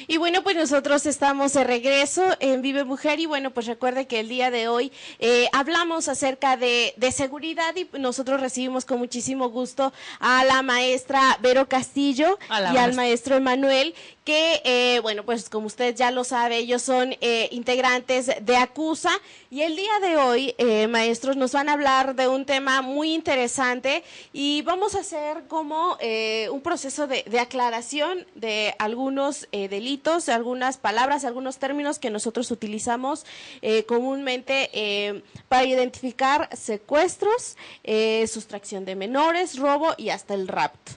Y bueno, pues nosotros estamos de regreso en Vive Mujer y bueno, pues recuerde que el día de hoy hablamos acerca de seguridad y nosotros recibimos con muchísimo gusto a la maestra Vero Castillo Hola, y al maestro Emanuel, que bueno, pues como usted ya lo sabe, ellos son integrantes de ACUSA y el día de hoy, maestros, nos van a hablar de un tema muy interesante y vamos a hacer como un proceso de aclaración de algunos delitos, de algunas palabras, algunos términos que nosotros utilizamos comúnmente para identificar secuestros, sustracción de menores, robo y hasta el rapto.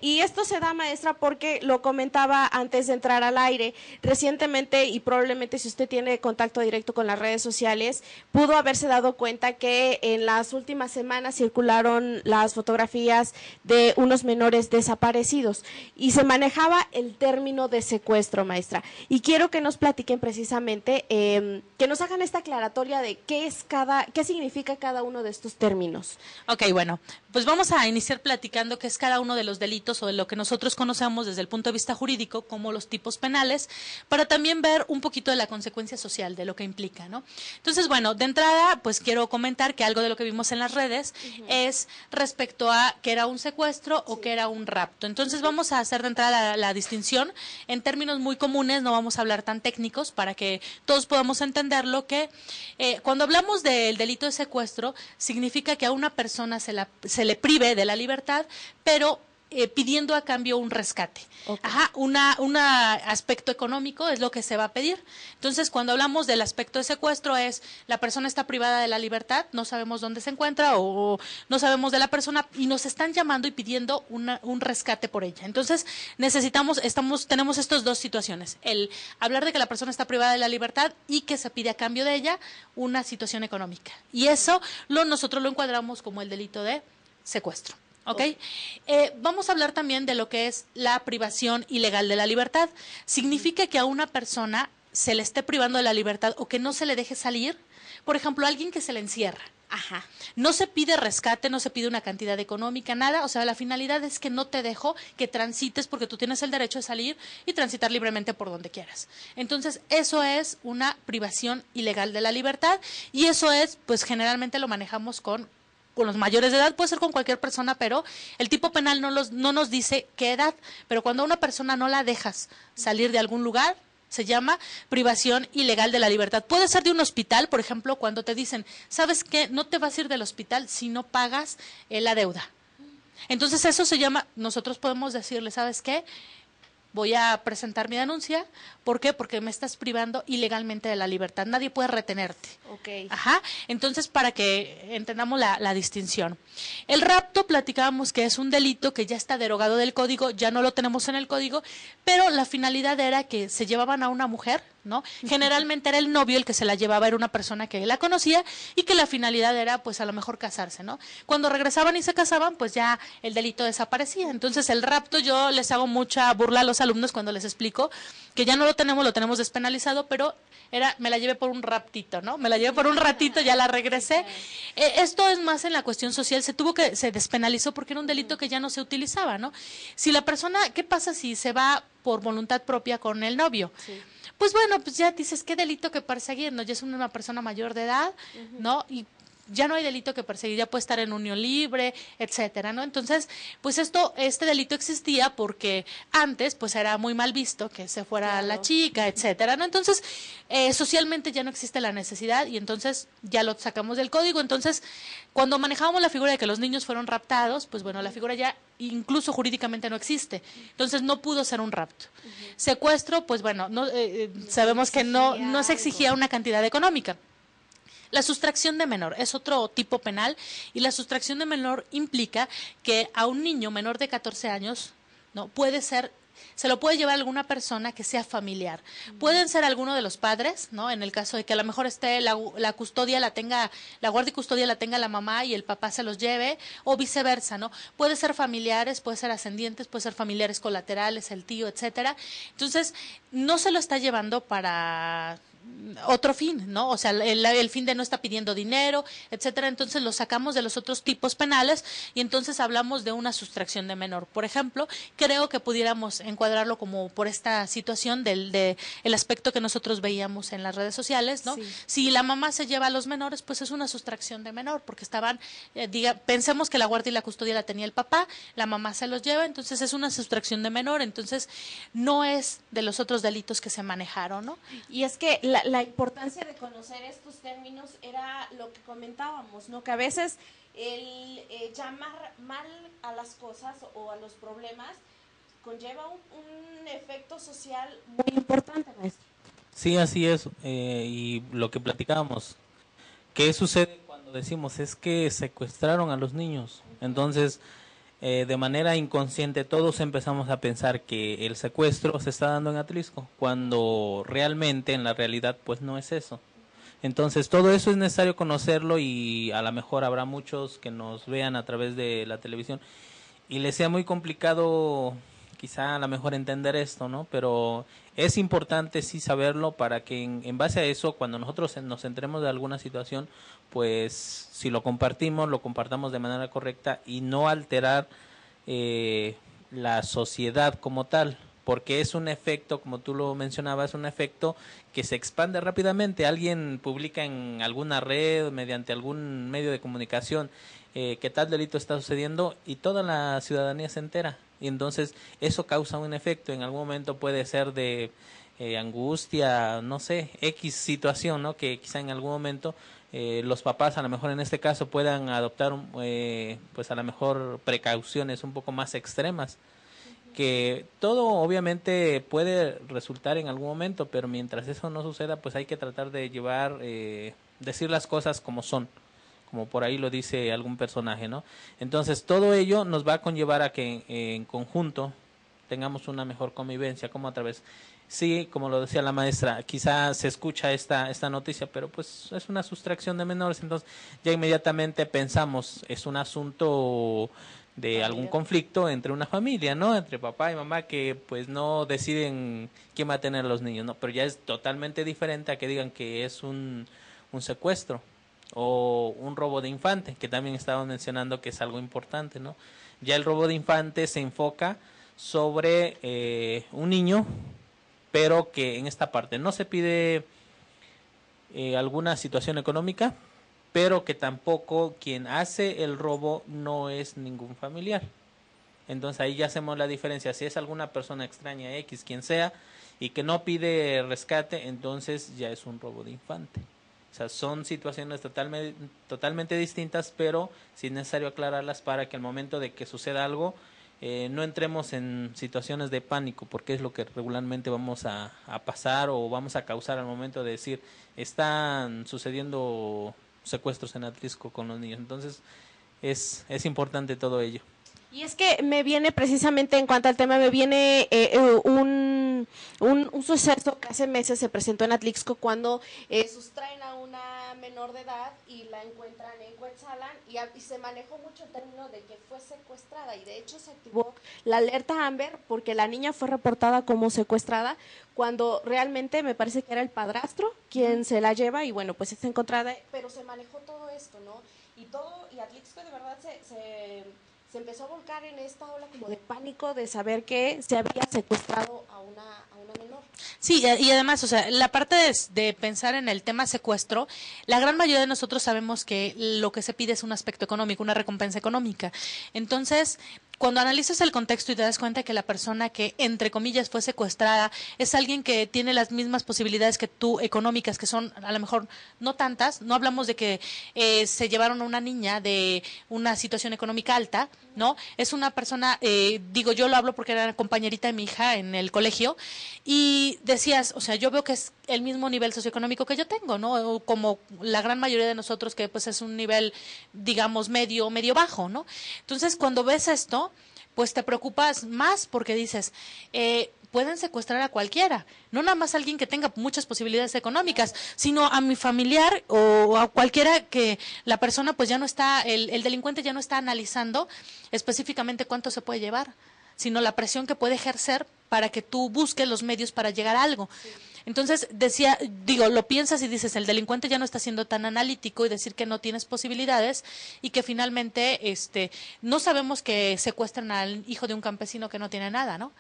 Y esto se da, maestra, porque lo comentaba antes de entrar al aire, recientemente y probablemente si usted tiene contacto directo con las redes sociales, pudo haberse dado cuenta que en las últimas semanas circularon las fotografías de unos menores desaparecidos y se manejaba el término de secuestro, maestra. Y quiero que nos platiquen precisamente, que nos hagan esta aclaratoria de qué significa cada uno de estos términos. Ok, bueno, pues vamos a iniciar platicando qué es cada uno de los delitos o de lo que nosotros conocemos desde el punto de vista jurídico como los tipos penales, para también ver un poquito de la consecuencia social, de lo que implica, ¿no? Entonces, bueno, de entrada, pues quiero comentar que algo de lo que vimos en las redes es respecto a que era un secuestro o que era un rapto. Entonces, vamos a hacer de entrada la distinción en términos muy comunes, no vamos a hablar tan técnicos para que todos podamos entenderlo, que cuando hablamos del delito de secuestro, significa que a una persona se le prive de la libertad, pero pidiendo a cambio un rescate. Okay. Ajá, un aspecto económico es lo que se va a pedir. Entonces, cuando hablamos del aspecto de secuestro es la persona está privada de la libertad, no sabemos dónde se encuentra o no sabemos de la persona y nos están llamando y pidiendo un rescate por ella. Entonces, tenemos estas dos situaciones, el hablar de que la persona está privada de la libertad y que se pide a cambio de ella una situación económica. Y eso nosotros lo encuadramos como el delito de secuestro. ¿Okay? Vamos a hablar también de lo que es la privación ilegal de la libertad. Significa que a una persona se le esté privando de la libertad o que no se le deje salir, por ejemplo, a alguien que se le encierra. Ajá. No se pide rescate, no se pide una cantidad económica, nada, o sea, la finalidad es que no te dejo que transites porque tú tienes el derecho de salir y transitar libremente por donde quieras. Entonces, eso es una privación ilegal de la libertad y eso es, pues generalmente lo manejamos con los mayores de edad, puede ser con cualquier persona, pero el tipo penal no nos dice qué edad, pero cuando a una persona no la dejas salir de algún lugar, se llama privación ilegal de la libertad. Puede ser de un hospital, por ejemplo, cuando te dicen, ¿sabes qué? No te vas a ir del hospital si no pagas la deuda. Entonces eso se llama, nosotros podemos decirle, ¿sabes qué? Voy a presentar mi denuncia. ¿Por qué? Porque me estás privando ilegalmente de la libertad. Nadie puede retenerte. Okay. Ajá. Entonces, para que entendamos la distinción. El rapto, platicábamos que es un delito que ya está derogado del código, ya no lo tenemos en el código, pero la finalidad era que se llevaban a una mujer, ¿no? Generalmente era el novio el que se la llevaba, era una persona que la conocía y que la finalidad era, pues, a lo mejor casarse, ¿no? Cuando regresaban y se casaban, pues ya el delito desaparecía. Entonces, el rapto, yo les hago mucha burla a los alumnos cuando les explico que ya no lo tenemos despenalizado, pero me la llevé por un raptito, ¿no? Me la llevé por un ratito, ya la regresé. Esto es más en la cuestión social, se despenalizó porque era un delito que ya no se utilizaba, ¿no? Si la persona, ¿qué pasa si se va por voluntad propia con el novio? Sí. Pues bueno, pues ya dices, ¿qué delito que perseguir? ¿No? Ya es una persona mayor de edad, ¿no? Y ya no hay delito que perseguir, ya puede estar en unión libre, etcétera, ¿no? Entonces, pues este delito existía porque antes, pues era muy mal visto que se fuera la chica, etcétera, ¿no? Entonces, socialmente ya no existe la necesidad y entonces ya lo sacamos del código. Entonces, cuando manejábamos la figura de que los niños fueron raptados, pues bueno, la figura ya incluso jurídicamente no existe. Entonces, no pudo ser un rapto. Secuestro, pues bueno, sabemos que no se exigía una cantidad económica. La sustracción de menor es otro tipo penal y la sustracción de menor implica que a un niño menor de 14 años, ¿no? Se lo puede llevar alguna persona que sea familiar. Pueden ser alguno de los padres, ¿no? En el caso de que a lo mejor esté la custodia la guardia y custodia la tenga la mamá y el papá se los lleve, o viceversa, ¿no? Puede ser familiares, puede ser ascendientes, puede ser familiares colaterales, el tío, etcétera. Entonces, no se lo está llevando para otro fin, ¿no? O sea, el fin de no está pidiendo dinero, etcétera. Entonces lo sacamos de los otros tipos penales y entonces hablamos de una sustracción de menor. Por ejemplo, creo que pudiéramos encuadrarlo como por esta situación de el aspecto que nosotros veíamos en las redes sociales, ¿no? Sí. Si la mamá se lleva a los menores, pues es una sustracción de menor, porque estaban, pensemos que la guardia y la custodia la tenía el papá, la mamá se los lleva, entonces es una sustracción de menor, entonces no es de los otros delitos que se manejaron, ¿no? Y es que la importancia de conocer estos términos era lo que comentábamos, ¿no? Que a veces el llamar mal a las cosas o a los problemas conlleva un efecto social muy importante, maestro. Sí, así es. Y lo que platicábamos, ¿qué sucede cuando decimos es que secuestraron a los niños? Entonces, de manera inconsciente todos empezamos a pensar que el secuestro se está dando en Atlisco, cuando realmente en la realidad pues no es eso. Entonces todo eso es necesario conocerlo y a lo mejor habrá muchos que nos vean a través de la televisión y les sea muy complicado quizá a lo mejor entender esto, ¿no? Pero es importante sí saberlo para que en base a eso, cuando nosotros nos enteremos de alguna situación, pues si lo compartimos, lo compartamos de manera correcta y no alterar la sociedad como tal, porque es un efecto, como tú lo mencionabas, un efecto que se expande rápidamente. Alguien publica en alguna red, mediante algún medio de comunicación, que tal delito está sucediendo y toda la ciudadanía se entera. Y entonces eso causa un efecto. En algún momento puede ser de angustia, no sé, X situación, ¿no? Que quizá en algún momento los papás, a lo mejor en este caso, puedan adoptar, pues a lo mejor precauciones un poco más extremas. Que todo obviamente puede resultar en algún momento, pero mientras eso no suceda, pues hay que tratar de llevar, decir las cosas como son, como por ahí lo dice algún personaje, ¿no? Entonces todo ello nos va a conllevar a que en conjunto tengamos una mejor convivencia, como a través, sí, como lo decía la maestra, quizás se escucha esta noticia, pero pues es una sustracción de menores, entonces ya inmediatamente pensamos, es un asunto de algún conflicto entre una familia, ¿no? Entre papá y mamá que pues no deciden quién va a tener a los niños, ¿no? Pero ya es totalmente diferente a que digan que es un secuestro o un robo de infante, que también estaban mencionando que es algo importante, ¿no? Ya el robo de infante se enfoca sobre un niño, pero que en esta parte no se pide alguna situación económica, pero que tampoco quien hace el robo no es ningún familiar. Entonces ahí ya hacemos la diferencia. Si es alguna persona extraña X, quien sea, y que no pide rescate, entonces ya es un robo de infante. O sea, son situaciones totalmente distintas, pero sí es necesario aclararlas para que al momento de que suceda algo, no entremos en situaciones de pánico, porque es lo que regularmente vamos a pasar o vamos a causar al momento de decir, están sucediendo secuestros en Atlisco con los niños. Entonces es importante todo ello. Y es que me viene precisamente en cuanto al tema, me viene un suceso que hace meses se presentó en Atlixco cuando sustraen a una menor de edad y la encuentran en Cuetzalan y se manejó mucho el término de que fue secuestrada y de hecho se activó la alerta Amber porque la niña fue reportada como secuestrada cuando realmente me parece que era el padrastro quien se la lleva y bueno, pues es encontrada, pero se manejó todo esto, ¿no? Y Atlixco de verdad se empezó a volcar en esta ola como de pánico de saber que se había secuestrado a una menor. Sí, y además, o sea, la parte de pensar en el tema secuestro, la gran mayoría de nosotros sabemos que lo que se pide es un aspecto económico, una recompensa económica. Entonces, cuando analizas el contexto y te das cuenta que la persona que, entre comillas, fue secuestrada es alguien que tiene las mismas posibilidades que tú económicas, que son a lo mejor no tantas, no hablamos de que se llevaron a una niña de una situación económica alta, ¿no? Es una persona, digo, yo lo hablo porque era compañerita de mi hija en el colegio y decías, o sea, yo veo que es el mismo nivel socioeconómico que yo tengo, ¿no? Como la gran mayoría de nosotros que pues es un nivel, digamos, medio bajo, ¿no? Entonces, cuando ves esto, pues te preocupas más porque dices, pueden secuestrar a cualquiera, no nada más a alguien que tenga muchas posibilidades económicas, sino a mi familiar o a cualquiera que la persona pues ya no está, el delincuente ya no está analizando específicamente cuánto se puede llevar, sino la presión que puede ejercer para que tú busques los medios para llegar a algo. Sí. Entonces, lo piensas y dices, el delincuente ya no está siendo tan analítico y decir que no tienes posibilidades y que finalmente no sabemos que secuestran al hijo de un campesino que no tiene nada, ¿no?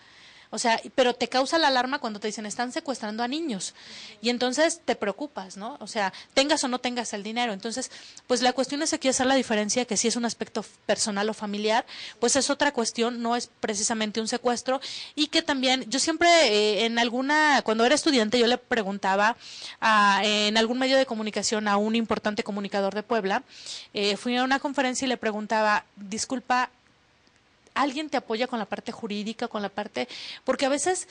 O sea, pero te causa la alarma cuando te dicen están secuestrando a niños y entonces te preocupas, ¿no? O sea, tengas o no tengas el dinero. Entonces, pues la cuestión es aquí hacer la diferencia, que si es un aspecto personal o familiar, pues es otra cuestión, no es precisamente un secuestro. Y que también, yo siempre cuando era estudiante, yo le preguntaba en algún medio de comunicación a un importante comunicador de Puebla, fui a una conferencia y le preguntaba, disculpa, ¿alguien te apoya con la parte jurídica, con la parte...? Porque a veces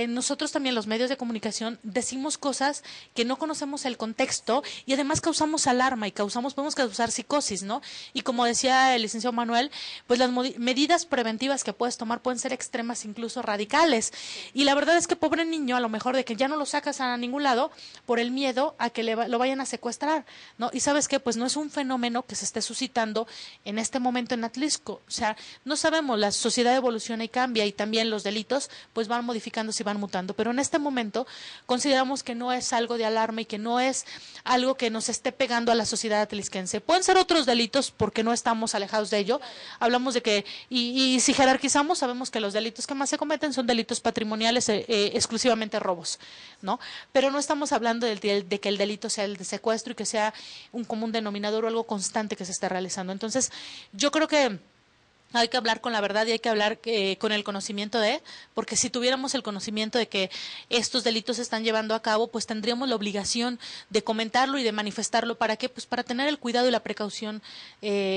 nosotros también, los medios de comunicación, decimos cosas que no conocemos el contexto y además causamos alarma y podemos causar psicosis, ¿no? Y como decía el licenciado Manuel, pues las medidas preventivas que puedes tomar pueden ser extremas, incluso radicales. Y la verdad es que pobre niño, a lo mejor de que ya no lo sacas a ningún lado por el miedo a que lo vayan a secuestrar, ¿no? Y ¿sabes qué? Pues no es un fenómeno que se esté suscitando en este momento en Atlisco. O sea, no sabemos, la sociedad evoluciona y cambia y también los delitos pues van modificándose y van mutando, pero en este momento consideramos que no es algo de alarma y que no es algo que nos esté pegando a la sociedad atlisquense. Pueden ser otros delitos porque no estamos alejados de ello. Hablamos de que, y si jerarquizamos, sabemos que los delitos que más se cometen son delitos patrimoniales, exclusivamente robos, ¿no? Pero no estamos hablando de que el delito sea el de secuestro y que sea un común denominador o algo constante que se esté realizando. Entonces, yo creo que hay que hablar con la verdad y hay que hablar con el conocimiento porque si tuviéramos el conocimiento de que estos delitos se están llevando a cabo, pues tendríamos la obligación de comentarlo y de manifestarlo. ¿Para qué? Pues para tener el cuidado y la precaución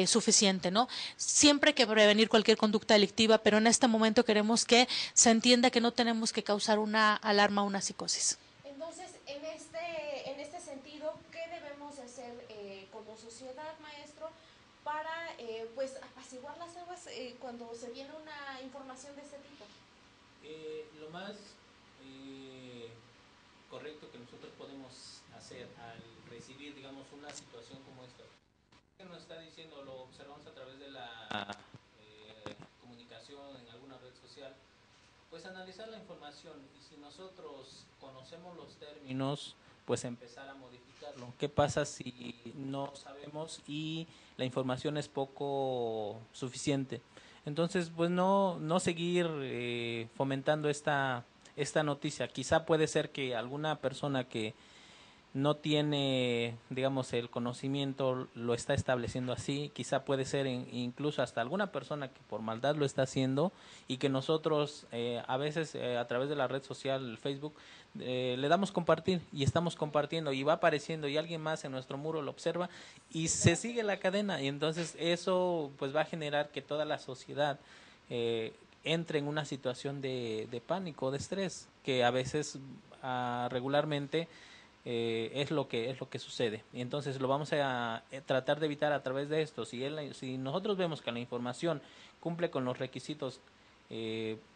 suficiente, ¿no? Siempre hay que prevenir cualquier conducta delictiva, pero en este momento queremos que se entienda que no tenemos que causar una alarma o una psicosis. Entonces, en este sentido, ¿qué debemos hacer como sociedad, maestro, para pues apaciguar las aguas cuando se viene una información de este tipo? Lo más correcto que nosotros podemos hacer al recibir, digamos, una situación como esta, que nos está diciendo, lo observamos a través de la comunicación en alguna red social, pues analizar la información y si nosotros conocemos los términos, pues empezar a modificarlo. ¿Qué pasa si no sabemos y la información es poco suficiente? Entonces, pues no seguir fomentando esta noticia. Quizá puede ser que alguna persona que no tiene, digamos, el conocimiento, lo está estableciendo así, quizá puede ser incluso hasta alguna persona que por maldad lo está haciendo y que nosotros a veces a través de la red social, Facebook, le damos compartir y estamos compartiendo y va apareciendo y alguien más en nuestro muro lo observa y se sigue la cadena y entonces eso pues va a generar que toda la sociedad entre en una situación de pánico, de estrés, que a veces regularmente es lo que sucede y entonces lo vamos a tratar de evitar a través de esto. Si nosotros vemos que la información cumple con los requisitos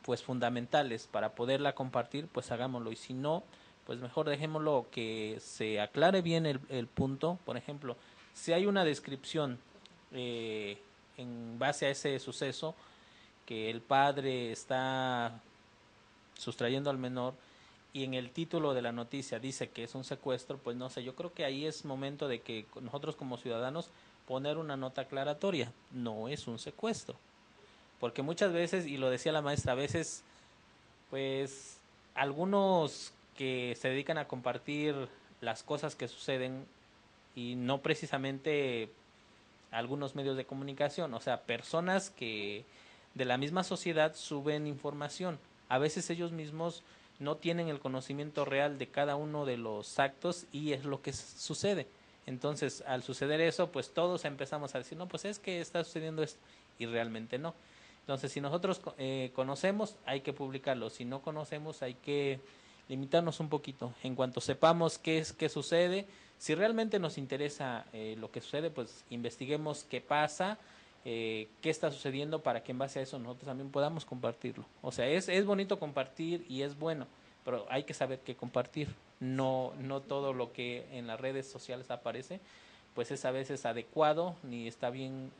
pues fundamentales para poderla compartir, pues hagámoslo y si no, pues mejor dejémoslo que se aclare bien el punto. Por ejemplo, si hay una descripción en base a ese suceso que el padre está sustrayendo al menor y en el título de la noticia dice que es un secuestro, pues no sé, yo creo que ahí es momento de que nosotros como ciudadanos poner una nota aclaratoria, no es un secuestro, porque muchas veces, y lo decía la maestra, a veces pues algunos que se dedican a compartir las cosas que suceden y no precisamente algunos medios de comunicación, o sea, personas que de la misma sociedad suben información, a veces ellos mismos no tienen el conocimiento real de cada uno de los actos y es lo que sucede. Entonces, al suceder eso, pues todos empezamos a decir, no, pues es que está sucediendo esto y realmente no. Entonces, si nosotros conocemos, hay que publicarlo. Si no conocemos, hay que limitarnos un poquito. En cuanto sepamos qué sucede, si realmente nos interesa lo que sucede, pues investiguemos qué pasa, qué está sucediendo para que en base a eso nosotros también podamos compartirlo. O sea, es bonito compartir y es bueno, pero hay que saber qué compartir. No todo lo que en las redes sociales aparece, pues es a veces adecuado ni está bien,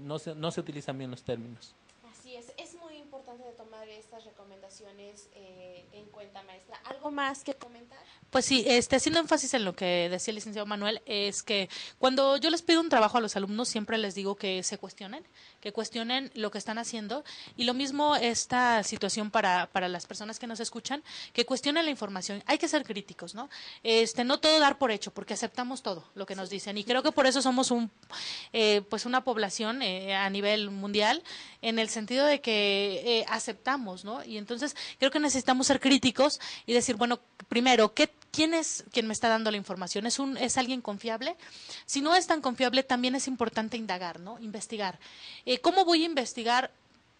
no se utilizan bien los términos. Así es muy importante importante de tomar estas recomendaciones en cuenta, maestra. ¿Algo más que comentar? Pues sí, haciendo énfasis en lo que decía el licenciado Manuel, es que cuando yo les pido un trabajo a los alumnos, siempre les digo que se cuestionen, que cuestionen lo que están haciendo, y lo mismo esta situación para las personas que nos escuchan, que cuestionen la información. Hay que ser críticos, ¿no? No todo dar por hecho, porque aceptamos todo lo que nos dicen, y creo que por eso somos pues una población a nivel mundial, en el sentido de que aceptamos, ¿no? Y entonces creo que necesitamos ser críticos y decir, bueno, primero, ¿quién es quien me está dando la información? ¿Es alguien confiable? Si no es tan confiable, también es importante indagar, ¿no? Investigar. ¿Cómo voy a investigar?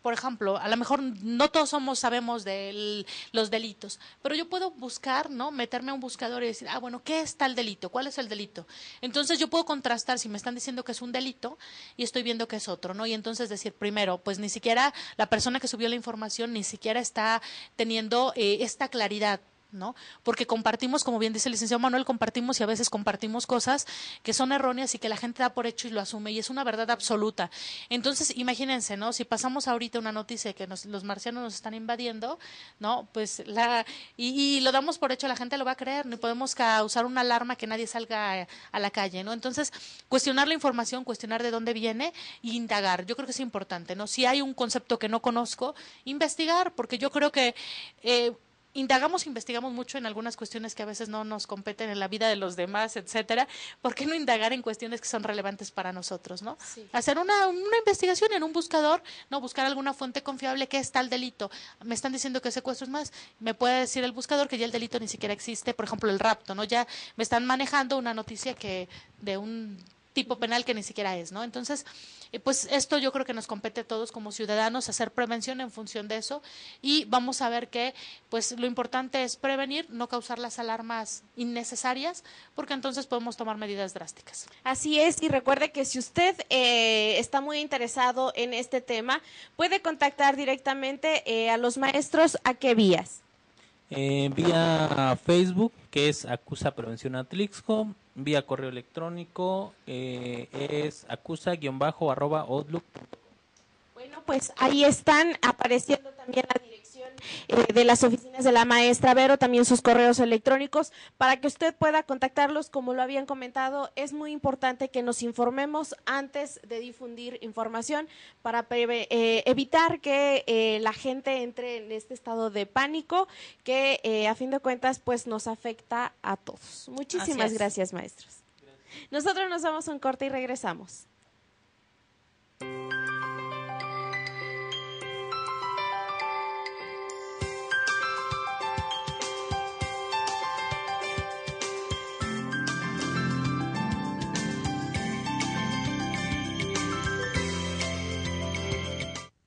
Por ejemplo, a lo mejor no todos sabemos de los delitos, pero yo puedo buscar, ¿no? Meterme a un buscador y decir, bueno, ¿qué es tal delito? ¿Cuál es el delito? Entonces yo puedo contrastar si me están diciendo que es un delito y estoy viendo que es otro, ¿no? Y entonces decir, primero, pues ni siquiera la persona que subió la información ni siquiera está teniendo esta claridad, ¿no? Porque compartimos, como bien dice el licenciado Manuel, compartimos y a veces compartimos cosas que son erróneas y que la gente da por hecho y lo asume, y es una verdad absoluta. Entonces, imagínense, ¿no? Si pasamos ahorita una noticia que los marcianos nos están invadiendo, ¿no? Pues y lo damos por hecho, la gente lo va a creer, no podemos causar una alarma que nadie salga a la calle, ¿no? Entonces, cuestionar la información, cuestionar de dónde viene y indagar. Yo creo que es importante, ¿no? Si hay un concepto que no conozco, investigar, porque yo creo que investigamos mucho en algunas cuestiones que a veces no nos competen en la vida de los demás, etcétera. ¿Por qué no indagar en cuestiones que son relevantes para nosotros, no? Sí. Hacer una investigación en un buscador, no, buscar alguna fuente confiable. ¿Qué es tal delito? Me están diciendo que secuestro es más, me puede decir el buscador que ya el delito ni siquiera existe, por ejemplo, el rapto, ¿no? Ya me están manejando una noticia que de un tipo penal que ni siquiera es, ¿no? Entonces, pues esto yo creo que nos compete a todos como ciudadanos, hacer prevención en función de eso, y vamos a ver que pues lo importante es prevenir, no causar las alarmas innecesarias, porque entonces podemos tomar medidas drásticas. Así es, y recuerde que si usted está muy interesado en este tema, puede contactar directamente a los maestros. ¿A qué vías? Vía Facebook, que es Acusa Prevención Atlixco, vía correo electrónico, es acusa_outlook. Bueno, pues ahí están apareciendo también la dirección de las oficinas de la maestra Vero, también sus correos electrónicos, para que usted pueda contactarlos. Como lo habían comentado, es muy importante que nos informemos antes de difundir información para evitar que la gente entre en este estado de pánico que a fin de cuentas pues nos afecta a todos. Muchísimas gracias, maestros. Nosotros nos vamos a un corte y regresamos.